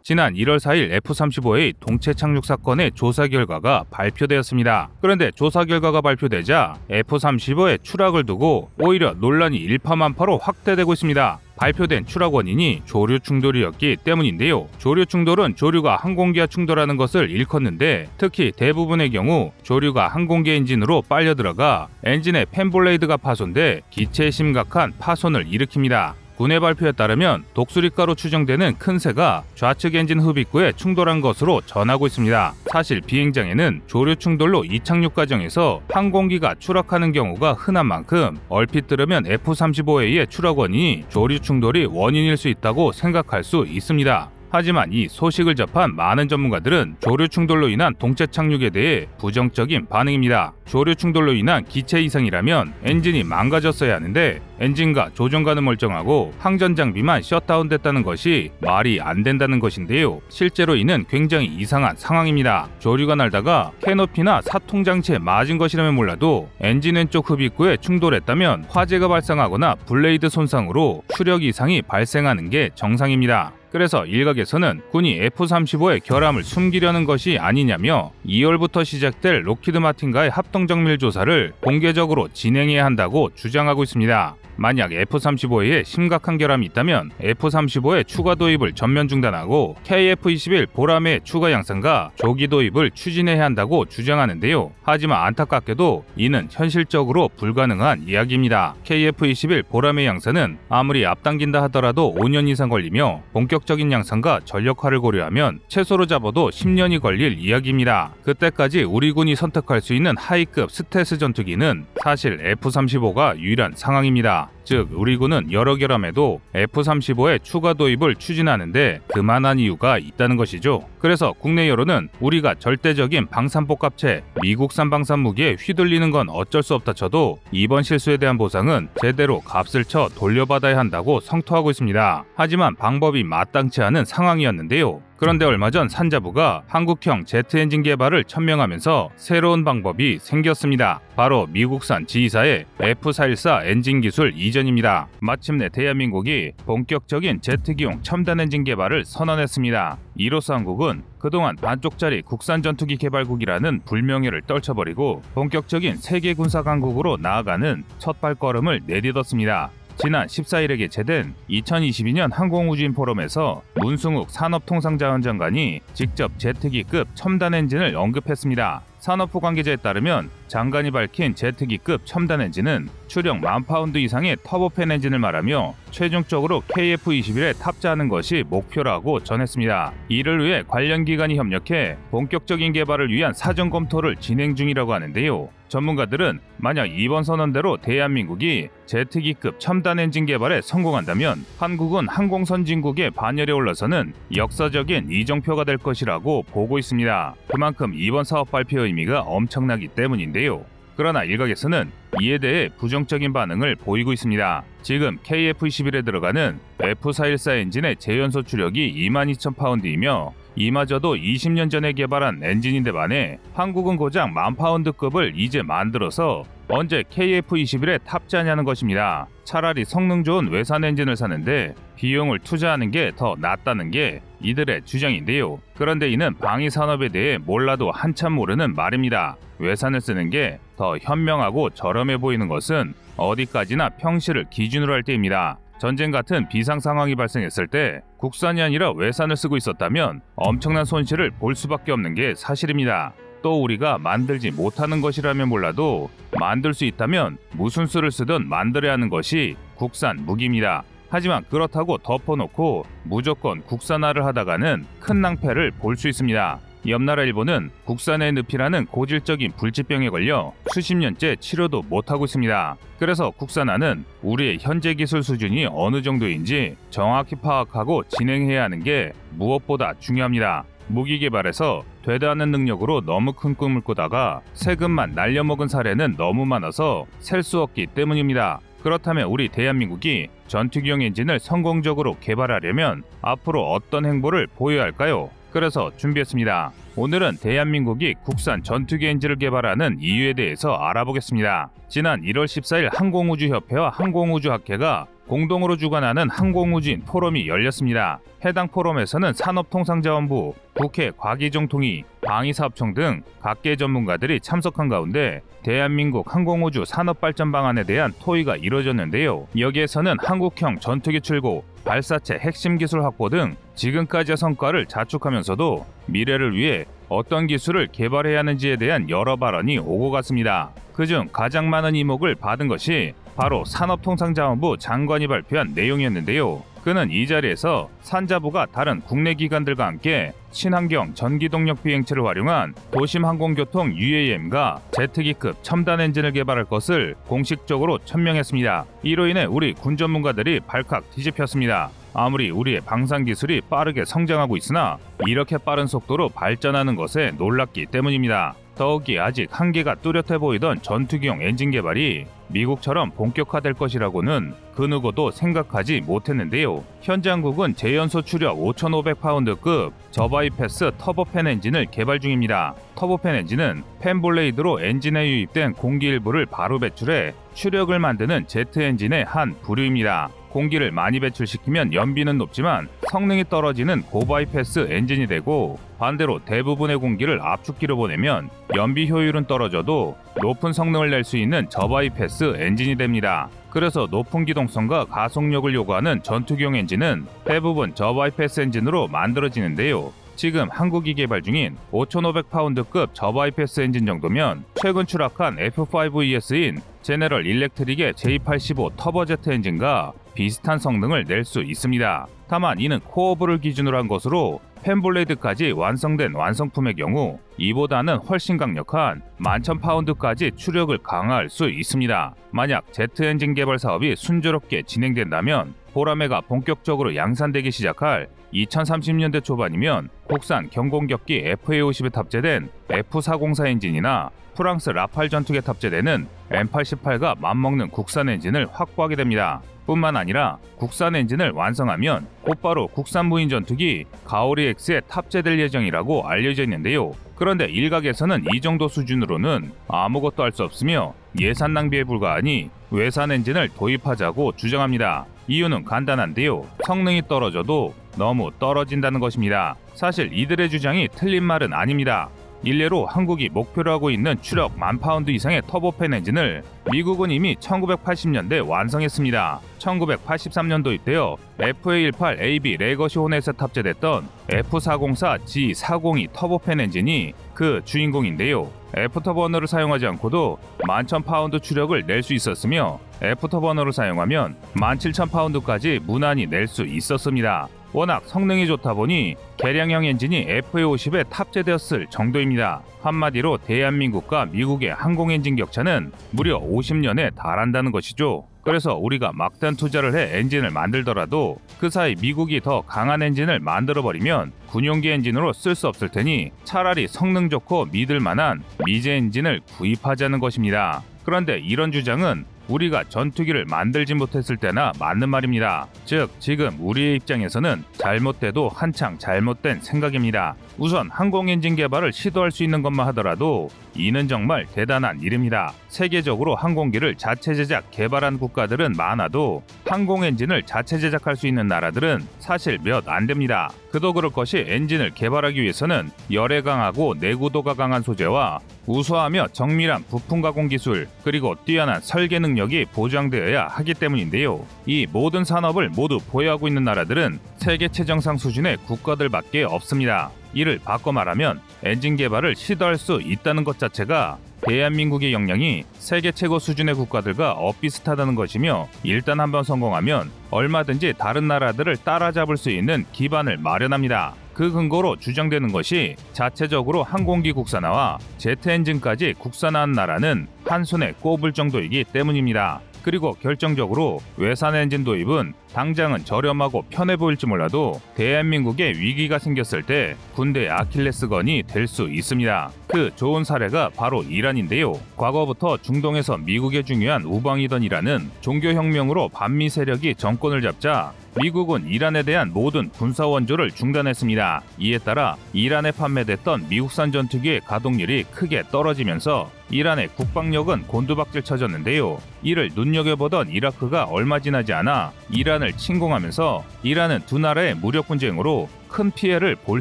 지난 1월 4일 F-35의 동체 착륙 사건의 조사 결과가 발표되었습니다. 그런데 조사 결과가 발표되자 F-35의 추락을 두고 오히려 논란이 일파만파로 확대되고 있습니다. 발표된 추락 원인이 조류 충돌이었기 때문인데요. 조류 충돌은 조류가 항공기와 충돌하는 것을 일컫는데 특히 대부분의 경우 조류가 항공기 엔진으로 빨려 들어가 엔진의 팬블레이드가 파손돼 기체에 심각한 파손을 일으킵니다. 군의 발표에 따르면 독수리가로 추정되는 큰 새가 좌측 엔진 흡입구에 충돌한 것으로 전하고 있습니다. 사실 비행장에는 조류 충돌로 이착륙 과정에서 항공기가 추락하는 경우가 흔한 만큼 얼핏 들으면 F-35A의 추락 원인이 조류 충돌이 원인일 수 있다고 생각할 수 있습니다. 하지만 이 소식을 접한 많은 전문가들은 조류 충돌로 인한 동체 착륙에 대해 부정적인 반응입니다. 조류 충돌로 인한 기체 이상이라면 엔진이 망가졌어야 하는데 엔진과 조종관은 멀쩡하고 항전 장비만 셧다운됐다는 것이 말이 안 된다는 것인데요. 실제로 이는 굉장히 이상한 상황입니다. 조류가 날다가 캐노피나 사통 장치에 맞은 것이라면 몰라도 엔진 왼쪽 흡입구에 충돌했다면 화재가 발생하거나 블레이드 손상으로 추력 이상이 발생하는 게 정상입니다. 그래서 일각에서는 군이 F-35의 결함을 숨기려는 것이 아니냐며 2월부터 시작될 로키드 마틴과의 합동정밀 조사를 공개적으로 진행해야 한다고 주장하고 있습니다. 만약 F-35에 심각한 결함이 있다면 F-35의 추가 도입을 전면 중단하고 KF-21 보라매 추가 양산과 조기 도입을 추진해야 한다고 주장하는데요. 하지만 안타깝게도 이는 현실적으로 불가능한 이야기입니다. KF-21 보라매 양산은 아무리 앞당긴다 하더라도 5년 이상 걸리며 본격적인 양산과 전력화를 고려하면 최소로 잡아도 10년이 걸릴 이야기입니다. 그때까지 우리 군이 선택할 수 있는 하이급 스텔스 전투기는 사실 F-35가 유일한 상황입니다. 즉 우리 군은 여러 결함에도 F-35의 추가 도입을 추진하는데 그만한 이유가 있다는 것이죠. 그래서 국내 여론은 우리가 절대적인 방산복합체, 미국산 방산무기에 휘둘리는 건 어쩔 수 없다 쳐도 이번 실수에 대한 보상은 제대로 값을 쳐 돌려받아야 한다고 성토하고 있습니다. 하지만 방법이 마땅치 않은 상황이었는데요. 그런데 얼마 전 산자부가 한국형 제트 엔진 개발을 천명하면서 새로운 방법이 생겼습니다. 바로 미국산 G사의 F-414 엔진 기술 이전입니다. 마침내 대한민국이 본격적인 제트기용 첨단 엔진 개발을 선언했습니다. 이로써 한국은 그동안 반쪽짜리 국산 전투기 개발국이라는 불명예를 떨쳐버리고 본격적인 세계 군사 강국으로 나아가는 첫 발걸음을 내딛었습니다. 지난 14일에 개최된 2022년 항공우주인 포럼에서 문승욱 산업통상자원 장관이 직접 제트기급 첨단 엔진을 언급했습니다. 산업부 관계자에 따르면 장관이 밝힌 제트기급 첨단 엔진은 추력 10,000파운드 이상의 터보팬 엔진을 말하며 최종적으로 KF-21에 탑재하는 것이 목표라고 전했습니다. 이를 위해 관련 기관이 협력해 본격적인 개발을 위한 사전 검토를 진행 중이라고 하는데요. 전문가들은 만약 이번 선언대로 대한민국이 제트기급 첨단 엔진 개발에 성공한다면 한국은 항공선진국의 반열에 올라서는 역사적인 이정표가 될 것이라고 보고 있습니다. 그만큼 이번 사업 발표의 의미가 엄청나기 때문인데요. 그러나 일각에서는 이에 대해 부정적인 반응을 보이고 있습니다. 지금 KF-21에 들어가는 F414 엔진의 재연소 추력이 22,000파운드이며 이마저도 20년 전에 개발한 엔진인데 반해 한국은 고작 10,000파운드급을 이제 만들어서 언제 KF-21에 탑재하냐는 것입니다. 차라리 성능 좋은 외산 엔진을 사는데 비용을 투자하는 게 더 낫다는 게 이들의 주장인데요. 그런데 이는 방위 산업에 대해 몰라도 한참 모르는 말입니다. 외산을 쓰는 게 더 현명하고 저렴해 보이는 것은 어디까지나 평시를 기준으로 할 때입니다. 전쟁 같은 비상 상황이 발생했을 때 국산이 아니라 외산을 쓰고 있었다면 엄청난 손실을 볼 수밖에 없는 게 사실입니다. 또 우리가 만들지 못하는 것이라면 몰라도 만들 수 있다면 무슨 수를 쓰든 만들어야 하는 것이 국산 무기입니다. 하지만 그렇다고 덮어놓고 무조건 국산화를 하다가는 큰 낭패를 볼 수 있습니다. 옆나라 일본은 국산의 늪이라는 고질적인 불치병에 걸려 수십 년째 치료도 못하고 있습니다. 그래서 국산화는 우리의 현재 기술 수준이 어느 정도인지 정확히 파악하고 진행해야 하는 게 무엇보다 중요합니다. 무기 개발에서 되다 않는 능력으로 너무 큰 꿈을 꾸다가 세금만 날려먹은 사례는 너무 많아서 셀 수 없기 때문입니다. 그렇다면 우리 대한민국이 전투기용 엔진을 성공적으로 개발하려면 앞으로 어떤 행보를 보여야 할까요? 그래서 준비했습니다. 오늘은 대한민국이 국산 전투기 엔진을 개발하는 이유에 대해서 알아보겠습니다. 지난 1월 14일 항공우주협회와 항공우주학회가 공동으로 주관하는 항공우주인 포럼이 열렸습니다. 해당 포럼에서는 산업통상자원부, 국회 과기정통위, 방위사업청 등 각계 전문가들이 참석한 가운데 대한민국 항공우주 산업발전 방안에 대한 토의가 이뤄졌는데요. 여기에서는 한국형 전투기 출고, 발사체 핵심 기술 확보 등 지금까지의 성과를 자축하면서도 미래를 위해 어떤 기술을 개발해야 하는지에 대한 여러 발언이 오고 갔습니다. 그중 가장 많은 이목을 받은 것이 바로 산업통상자원부 장관이 발표한 내용이었는데요. 그는 이 자리에서 산자부가 다른 국내 기관들과 함께 친환경 전기동력 비행체를 활용한 도심항공교통 UAM과 제트기급 첨단 엔진을 개발할 것을 공식적으로 천명했습니다. 이로 인해 우리 군 전문가들이 발칵 뒤집혔습니다. 아무리 우리의 방산기술이 빠르게 성장하고 있으나 이렇게 빠른 속도로 발전하는 것에 놀랐기 때문입니다. 더욱이 아직 한계가 뚜렷해 보이던 전투기용 엔진 개발이 미국처럼 본격화될 것이라고는 그 누구도 생각하지 못했는데요. 현재 한국은 재연소 추력 5,500파운드급 저바이패스 터보팬 엔진을 개발 중입니다. 터보팬 엔진은 팬블레이드로 엔진에 유입된 공기 일부를 바로 배출해 추력을 만드는 제트 엔진의 한 부류입니다. 공기를 많이 배출시키면 연비는 높지만 성능이 떨어지는 고바이패스 엔진이 되고, 반대로 대부분의 공기를 압축기로 보내면 연비 효율은 떨어져도 높은 성능을 낼 수 있는 저바이패스 엔진이 됩니다. 그래서 높은 기동성과 가속력을 요구하는 전투기용 엔진은 대부분 저바이패스 엔진으로 만들어지는데요. 지금 한국이 개발 중인 5,500파운드급 저바이패스 엔진 정도면 최근 추락한 F5ES인 제너럴 일렉트릭의 J85 터보제트 엔진과 비슷한 성능을 낼 수 있습니다. 다만 이는 코어브를 기준으로 한 것으로 팬블레이드까지 완성된 완성품의 경우 이보다는 훨씬 강력한 11,000파운드까지 추력을 강화할 수 있습니다. 만약 제트 엔진 개발 사업이 순조롭게 진행된다면 보라매가 본격적으로 양산되기 시작할 2030년대 초반이면 국산 경공격기 FA-50에 탑재된 F404 엔진이나 프랑스 라팔 전투기에 탑재되는 M88과 맞먹는 국산 엔진을 확보하게 됩니다. 뿐만 아니라 국산 엔진을 완성하면 곧바로 국산 무인 전투기 가오리 X에 탑재될 예정이라고 알려져 있는데요. 그런데 일각에서는 이 정도 수준으로는 아무것도 할 수 없으며 예산 낭비에 불과하니 외산 엔진을 도입하자고 주장합니다. 이유는 간단한데요. 성능이 떨어져도 너무 떨어진다는 것입니다. 사실 이들의 주장이 틀린 말은 아닙니다. 일례로 한국이 목표로 하고 있는 추력 10,000파운드 이상의 터보팬 엔진을 미국은 이미 1980년대 완성했습니다. 1983년 도입되어 FA18AB 레거시 호넷에 탑재됐던 F404G402 터보팬 엔진이 그 주인공인데요. 애프터버너를 사용하지 않고도 11,000파운드 추력을 낼 수 있었으며 애프터버너를 사용하면 17,000파운드까지 무난히 낼 수 있었습니다. 워낙 성능이 좋다 보니 개량형 엔진이 FA50에 탑재되었을 정도입니다. 한마디로 대한민국과 미국의 항공 엔진 격차는 무려 50년에 달한다는 것이죠. 그래서 우리가 막대한 투자를 해 엔진을 만들더라도 그 사이 미국이 더 강한 엔진을 만들어버리면 군용기 엔진으로 쓸 수 없을 테니 차라리 성능 좋고 믿을 만한 미제 엔진을 구입하자는 것입니다. 그런데 이런 주장은 우리가 전투기를 만들지 못했을 때나 맞는 말입니다. 즉 지금 우리의 입장에서는 잘못돼도 한창 잘못된 생각입니다. 우선 항공 엔진 개발을 시도할 수 있는 것만 하더라도 이는 정말 대단한 일입니다. 세계적으로 항공기를 자체 제작 개발한 국가들은 많아도 항공 엔진을 자체 제작할 수 있는 나라들은 사실 몇 안 됩니다. 그도 그럴 것이 엔진을 개발하기 위해서는 열에 강하고 내구도가 강한 소재와 우수하며 정밀한 부품 가공 기술 그리고 뛰어난 설계 능력이 보장되어야 하기 때문인데요. 이 모든 산업을 모두 보유하고 있는 나라들은 세계 최정상 수준의 국가들밖에 없습니다. 이를 바꿔 말하면 엔진 개발을 시도할 수 있다는 것 자체가 대한민국의 역량이 세계 최고 수준의 국가들과 엇비슷하다는 것이며 일단 한번 성공하면 얼마든지 다른 나라들을 따라잡을 수 있는 기반을 마련합니다. 그 근거로 주장되는 것이 자체적으로 항공기 국산화와 제트 엔진까지 국산화한 나라는 한손에 꼽을 정도이기 때문입니다. 그리고 결정적으로 외산 엔진 도입은 당장은 저렴하고 편해 보일지 몰라도 대한민국에 위기가 생겼을 때 군대의 아킬레스건이 될 수 있습니다. 그 좋은 사례가 바로 이란인데요. 과거부터 중동에서 미국의 중요한 우방이던 이란은 종교혁명으로 반미 세력이 정권을 잡자 미국은 이란에 대한 모든 군사 원조를 중단했습니다. 이에 따라 이란에 판매됐던 미국산 전투기의 가동률이 크게 떨어지면서 이란의 국방력은 곤두박질 쳐졌는데요. 이를 눈여겨보던 이라크가 얼마 지나지 않아 이란을 침공하면서 이란은 두 나라의 무력 분쟁으로 큰 피해를 볼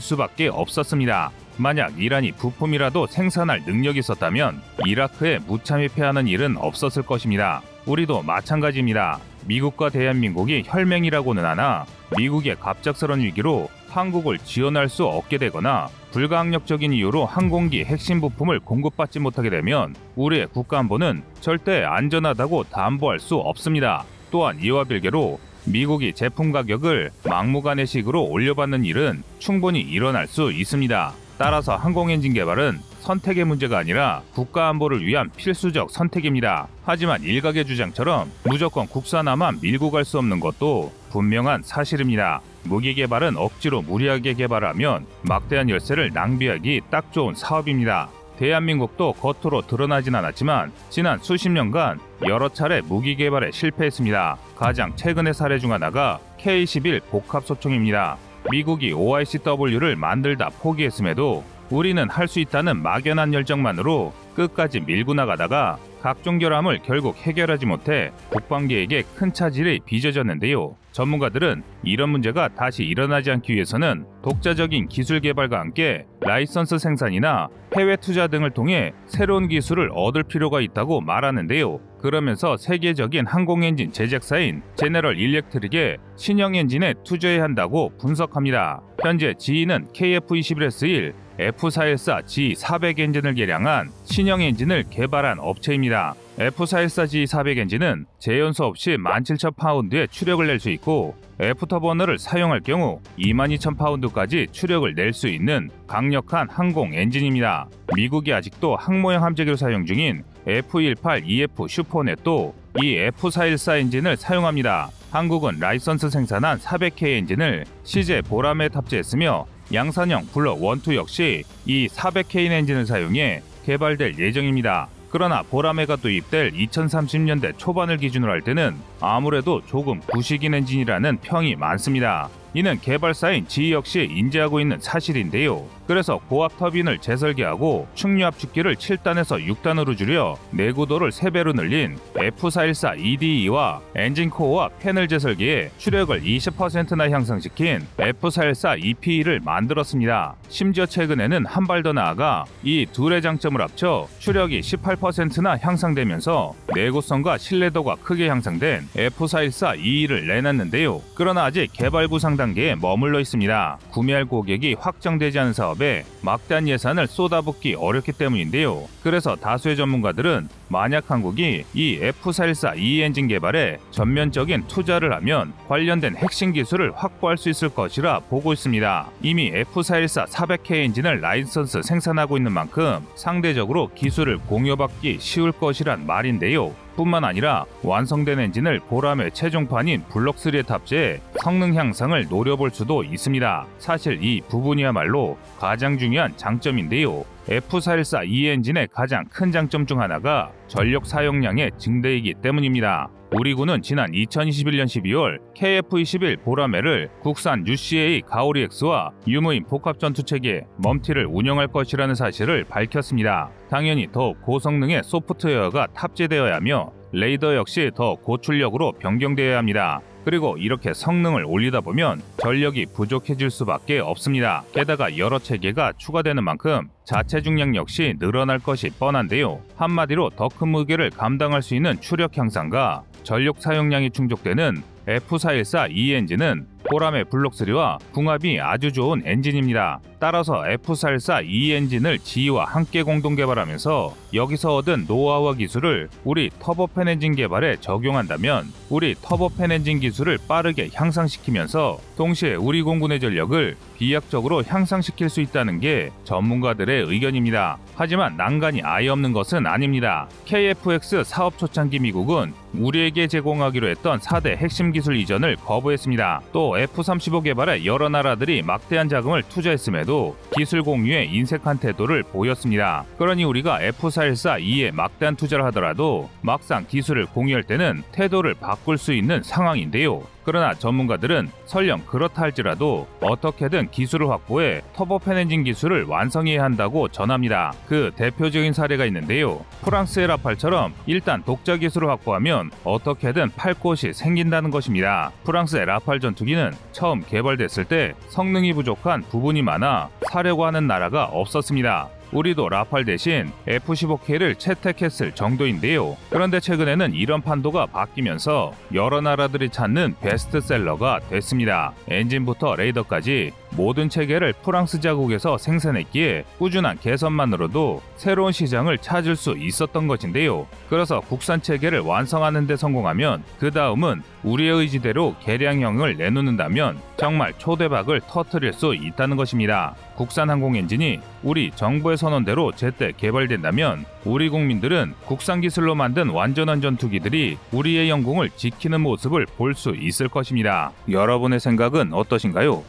수밖에 없었습니다. 만약 이란이 부품이라도 생산할 능력이 있었다면 이라크에 무참히 패하는 일은 없었을 것입니다. 우리도 마찬가지입니다. 미국과 대한민국이 혈맹이라고는 하나 미국의 갑작스런 위기로 한국을 지원할 수 없게 되거나 불가항력적인 이유로 항공기 핵심 부품을 공급받지 못하게 되면 우리의 국가안보는 절대 안전하다고 담보할 수 없습니다. 또한 이와 별개로 미국이 제품 가격을 막무가내식으로 올려받는 일은 충분히 일어날 수 있습니다. 따라서 항공엔진 개발은 선택의 문제가 아니라 국가안보를 위한 필수적 선택입니다. 하지만 일각의 주장처럼 무조건 국산화만 밀고 갈 수 없는 것도 분명한 사실입니다. 무기 개발은 억지로 무리하게 개발하면 막대한 열세를 낭비하기 딱 좋은 사업입니다. 대한민국도 겉으로 드러나진 않았지만 지난 수십 년간 여러 차례 무기 개발에 실패했습니다. 가장 최근의 사례 중 하나가 K-11 복합소총입니다. 미국이 OICW를 만들다 포기했음에도 우리는 할 수 있다는 막연한 열정만으로 끝까지 밀고 나가다가 각종 결함을 결국 해결하지 못해 국방계에게 큰 차질이 빚어졌는데요. 전문가들은 이런 문제가 다시 일어나지 않기 위해서는 독자적인 기술 개발과 함께 라이선스 생산이나 해외 투자 등을 통해 새로운 기술을 얻을 필요가 있다고 말하는데요. 그러면서 세계적인 항공엔진 제작사인 제너럴 일렉트릭의 신형 엔진에 투자해야 한다고 분석합니다. 현재 GE는 KF-21S1, F414G400 엔진을 개량한 신형 엔진을 개발한 업체입니다. F414G400 엔진은 재연소 없이 17,000파운드의 추력을 낼 수 있고 애프터버너를 사용할 경우 22,000파운드까지 추력을 낼 수 있는 강력한 항공 엔진입니다. 미국이 아직도 항모형 함재기로 사용 중인 F-18EF 슈퍼넷도 이 F414 엔진을 사용합니다. 한국은 라이선스 생산한 400K 엔진을 CJ 보람에 탑재했으며 양산형 블록 1, 2 역시 이 400K 엔진을 사용해 개발될 예정입니다. 그러나 보라매가 도입될 2030년대 초반을 기준으로 할 때는 아무래도 조금 구식인 엔진이라는 평이 많습니다. 이는 개발사인 GE 역시 인지하고 있는 사실인데요. 그래서 고압 터빈을 재설계하고 충류압축기를 7단에서 6단으로 줄여 내구도를 3배로 늘린 F414EDE와 엔진코어와 패널 재설계에 추력을 20%나 향상시킨 F414EPE를 만들었습니다. 심지어 최근에는 한 발 더 나아가 이 둘의 장점을 합쳐 추력이 18%나 향상되면서 내구성과 신뢰도가 크게 향상된 F414EE를 내놨는데요. 그러나 아직 개발 구상 단계에 머물러 있습니다. 구매할 고객이 확정되지 않은 사업에 막대한 예산을 쏟아붓기 어렵기 때문인데요. 그래서 다수의 전문가들은 만약 한국이 이 F414E 엔진 개발에 전면적인 투자를 하면 관련된 핵심 기술을 확보할 수 있을 것이라 보고 있습니다. 이미 F414 400K 엔진을 라이선스 생산하고 있는 만큼 상대적으로 기술을 공유받기 쉬울 것이란 말인데요. 뿐만 아니라 완성된 엔진을 보람의 최종판인 블록3에 탑재해 성능 향상을 노려볼 수도 있습니다. 사실 이 부분이야말로 가장 중요한 장점인데요. F414E 엔진의 가장 큰 장점 중 하나가 전력 사용량의 증대이기 때문입니다. 우리 군은 지난 2021년 12월 KF-21 보라매를 국산 UCA 가오리-X와 유무인 복합전투체계 멈티를 운영할 것이라는 사실을 밝혔습니다. 당연히 더 고성능의 소프트웨어가 탑재되어야 하며 레이더 역시 더 고출력으로 변경되어야 합니다. 그리고 이렇게 성능을 올리다 보면 전력이 부족해질 수밖에 없습니다. 게다가 여러 체계가 추가되는 만큼 자체 중량 역시 늘어날 것이 뻔한데요. 한마디로 더 큰 무게를 감당할 수 있는 추력 향상과 전력 사용량이 충족되는 F414E 엔진은 보람의 블록3와 궁합이 아주 좋은 엔진입니다. 따라서 F414E 엔진을 지휘와 함께 공동 개발하면서 여기서 얻은 노하우와 기술을 우리 터보팬 엔진 개발에 적용한다면 우리 터보팬 엔진 기술을 빠르게 향상시키면서 동시에 우리 공군의 전력을 비약적으로 향상시킬 수 있다는 게 전문가들의 의견입니다. 하지만 난간이 아예 없는 것은 아닙니다. KF-X 사업 초창기 미국은 우리에게 제공하기로 했던 4대 핵심 기술 이전을 거부했습니다. 또 F-35 개발에 여러 나라들이 막대한 자금을 투자했음에도 기술 공유에 인색한 태도를 보였습니다. 그러니 우리가 F414E에 막대한 투자를 하더라도 막상 기술을 공유할 때는 태도를 바꿀 수 있는 상황인데요. 그러나 전문가들은 설령 그렇다 할지라도 어떻게든 기술을 확보해 터보팬 엔진 기술을 완성해야 한다고 전합니다. 그 대표적인 사례가 있는데요. 프랑스의 라팔처럼 일단 독자 기술을 확보하면 어떻게든 팔 곳이 생긴다는 것입니다. 프랑스의 라팔 전투기는 처음 개발됐을 때 성능이 부족한 부분이 많아 사려고 하는 나라가 없었습니다. 우리도 라팔 대신 F-15K를 채택했을 정도인데요. 그런데 최근에는 이런 판도가 바뀌면서 여러 나라들이 찾는 베스트셀러가 됐습니다. 엔진부터 레이더까지 모든 체계를 프랑스 자국에서 생산했기에 꾸준한 개선만으로도 새로운 시장을 찾을 수 있었던 것인데요. 그래서 국산 체계를 완성하는 데 성공하면 그 다음은 우리의 의지대로 개량형을 내놓는다면 정말 초대박을 터뜨릴 수 있다는 것입니다. 국산 항공 엔진이 우리 정부의 선언대로 제때 개발된다면 우리 국민들은 국산 기술로 만든 완전한 전투기들이 우리의 영공을 지키는 모습을 볼 수 있을 것입니다. 여러분의 생각은 어떠신가요?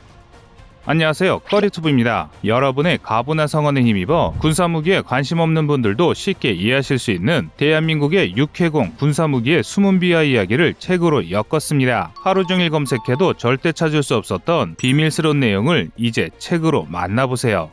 안녕하세요, 꺼리투브입니다. 여러분의 가부나 성원에 힘입어 군사무기에 관심 없는 분들도 쉽게 이해하실 수 있는 대한민국의 육해공 군사무기의 숨은 비하 이야기를 책으로 엮었습니다. 하루 종일 검색해도 절대 찾을 수 없었던 비밀스러운 내용을 이제 책으로 만나보세요.